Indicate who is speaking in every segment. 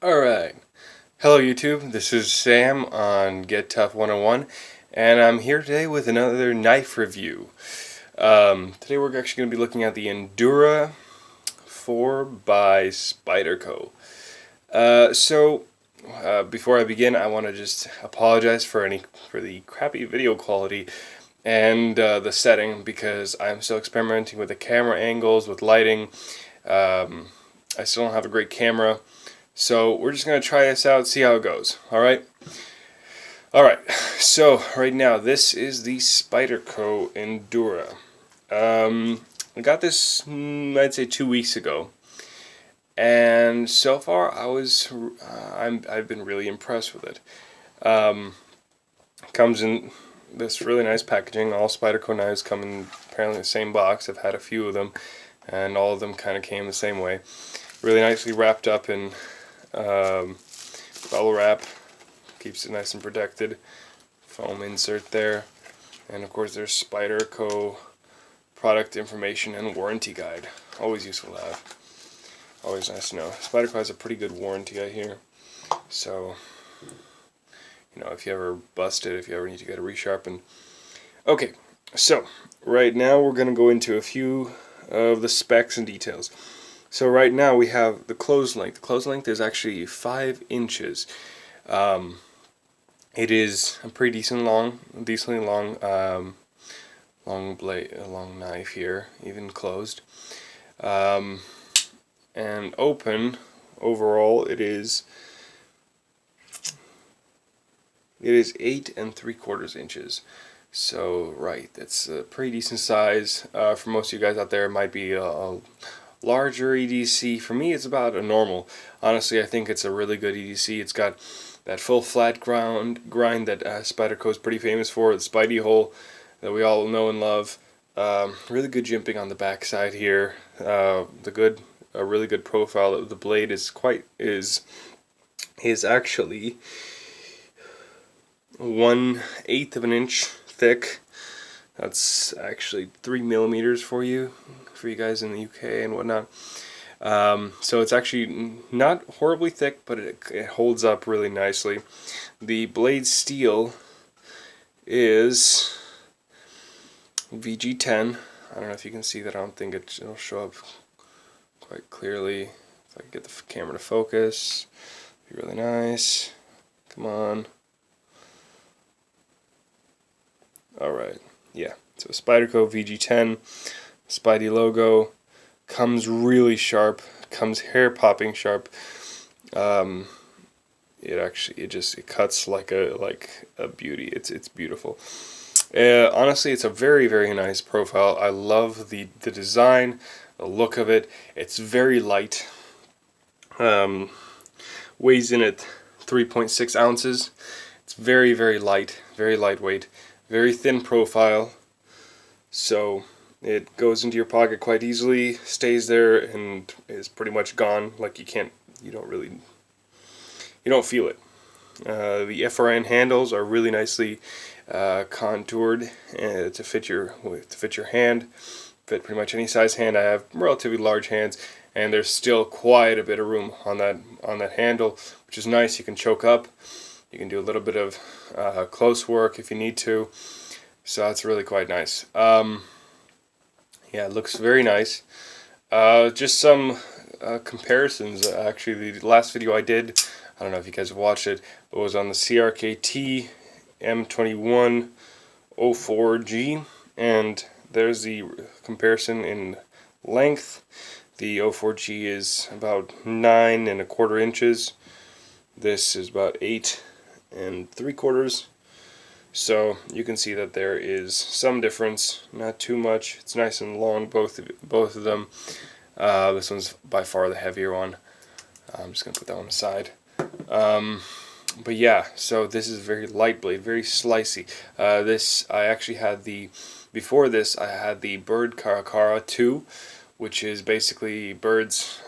Speaker 1: Alright, hello YouTube, this is Sam on Get Tough 101, and I'm here today with another knife review. Today we're actually going to be looking at the Endura 4 by Spyderco. Before I begin, I want to just apologize for the crappy video quality and the setting, because I'm still experimenting with the camera angles, with lighting. I still don't have a great camera. So we're just going to try this out, see how it goes, alright? Alright, so right now this is the Spyderco Endura. I got this, I'd say 2 weeks ago. And so far I've been really impressed with it. Comes in this really nice packaging. All Spyderco knives come in apparently the same box. I've had a few of them, and all of them kind of came the same way. Really nicely wrapped up in bubble wrap, keeps it nice and protected. Foam insert there, and of course there's Spyderco product information and warranty guide. Always useful to have. Always nice to know. Spyderco has a pretty good warranty, I hear. So, you know, if you ever bust it, if you ever need to get it resharpened. Okay, so right now we're going to go into a few of the specs and details. So right now we have the close length. The close length is actually 5 inches. It is a pretty decently long blade, a long knife here, even closed. And open overall, it is 8 3/4 inches. So right, that's a pretty decent size. For most of you guys out there, it might be a larger EDC. For me, it's about a normal. Honestly, I think it's a really good EDC. It's got that full flat grind that Spyderco is pretty famous for, the Spidey hole that we all know and love. Really good jimping on the back side here. A really good profile of the blade is actually 1/8 of an inch thick. That's actually 3 millimeters for you guys in the UK and whatnot. So it's actually not horribly thick, but it holds up really nicely. The blade steel is VG10. I don't know if you can see that. I don't think it'll show up quite clearly. If I can get the camera to focus, it'd be really nice. Come on. Alright, yeah. So Spyderco VG10, Spidey logo, comes really sharp, comes hair popping sharp. It cuts like a beauty. It's beautiful. Honestly, it's a very, very nice profile. I love the design, the look of it. It's very light. Weighs in at 3.6 ounces. It's very, very light, very lightweight, very thin profile. So it goes into your pocket quite easily, stays there, and is pretty much gone. Like you don't feel it. The FRN handles are really nicely contoured to fit your hand, fit pretty much any size hand. I have relatively large hands, and there's still quite a bit of room on that handle, which is nice. You can choke up. You can do a little bit of close work if you need to. So that's really quite nice. Yeah, it looks very nice. Just some comparisons. Actually, the last video I did, I don't know if you guys have watched it, but it was on the CRKT M21 04G, and there's the comparison in length. The 04G is about 9 1/4 inches. This is about 8 3/4. So you can see that there is some difference, not too much. It's nice and long, both of them. This one's by far the heavier one. I'm just gonna put that one aside. But yeah, so this is a very light blade, very slicey. Before this I had the Bird Caracara 2, which is basically Bird's,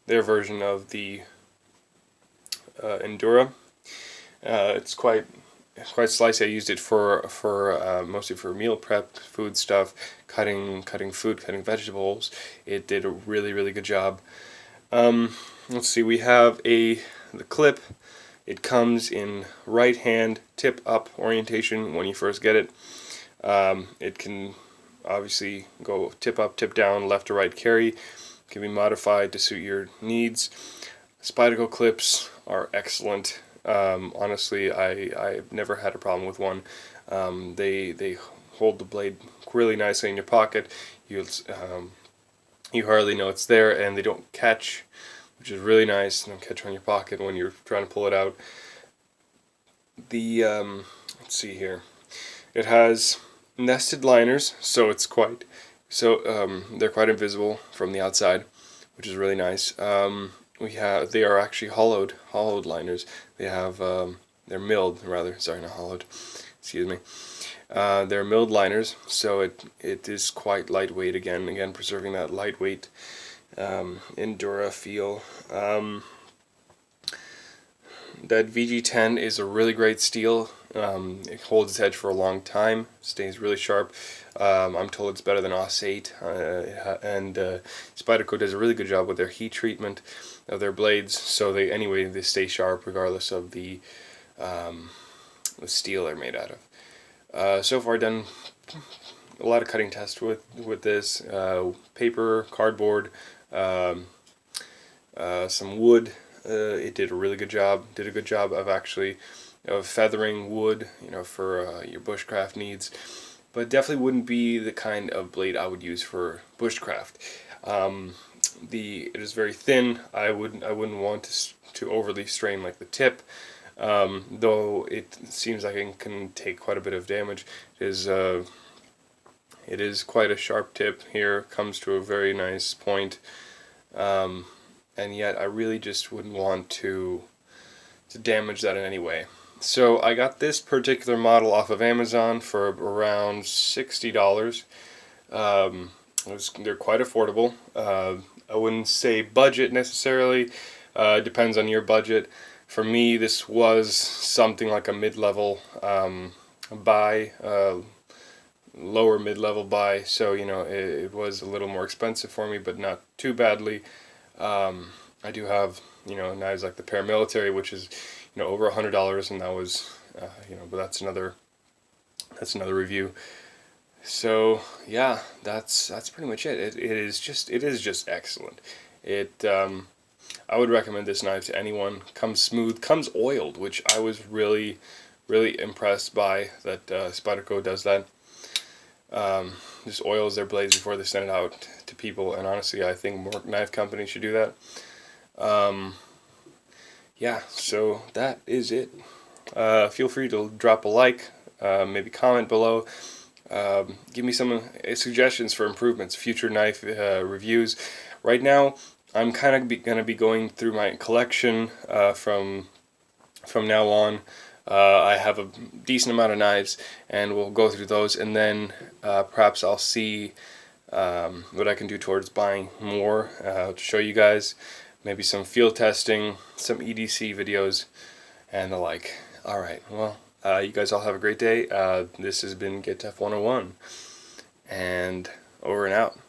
Speaker 1: their version of the Endura. It's quite slicey. I used it for mostly for meal prep, food stuff, cutting vegetables. It did a really good job. Let's see, we have the clip. It comes in right hand tip up orientation when you first get it. It can obviously go tip up, tip down, left to right carry. It can be modified to suit your needs. Spyderco clips are excellent. Honestly, I've never had a problem with one. They hold the blade really nicely in your pocket. You hardly know it's there, and they don't catch, which is really nice. They don't catch on your pocket when you're trying to pull it out. Let's see here. It has nested liners, so they're quite invisible from the outside, which is really nice. They are actually hollowed liners. They're milled rather. Sorry, not hollowed. Excuse me. They're milled liners, so it is quite lightweight again preserving that lightweight Endura feel. That VG10 is a really great steel. It holds its edge for a long time, stays really sharp. I'm told it's better than AUS 8, and Spyderco does a really good job with their heat treatment of their blades, so they stay sharp regardless of the steel they're made out of. So far, done a lot of cutting tests with this paper, cardboard, some wood. It did a really good job. Did a good job of feathering wood, for your bushcraft needs. But definitely wouldn't be the kind of blade I would use for bushcraft. It is very thin. I wouldn't want to overly strain like the tip. Though it seems like it can take quite a bit of damage. It is quite a sharp tip here. Comes to a very nice point. And yet I really just wouldn't want to damage that in any way. So I got this particular model off of Amazon for around $60. They're quite affordable. I wouldn't say budget necessarily. Depends on your budget. For me, this was something like a mid-level buy, lower mid-level buy. So it was a little more expensive for me, but not too badly. I do have knives like the paramilitary, which is over $100, and that was but that's another review. So yeah, that's pretty much it. It is just excellent. I would recommend this knife to anyone. Comes smooth, comes oiled, which I was really impressed by that. Spyderco does that. Just oils their blades before they send it out to people, and honestly I think more knife companies should do that. Yeah, so that is it. Feel free to drop a like, maybe comment below, give me some suggestions for improvements, future knife reviews. Right now I'm kind of going to be going through my collection from now on. I have a decent amount of knives, and we'll go through those, and then perhaps I'll see what I can do towards buying more to show you guys. Maybe some field testing, some EDC videos, and the like. Alright, well, you guys all have a great day. This has been Get Tough 101, and over and out.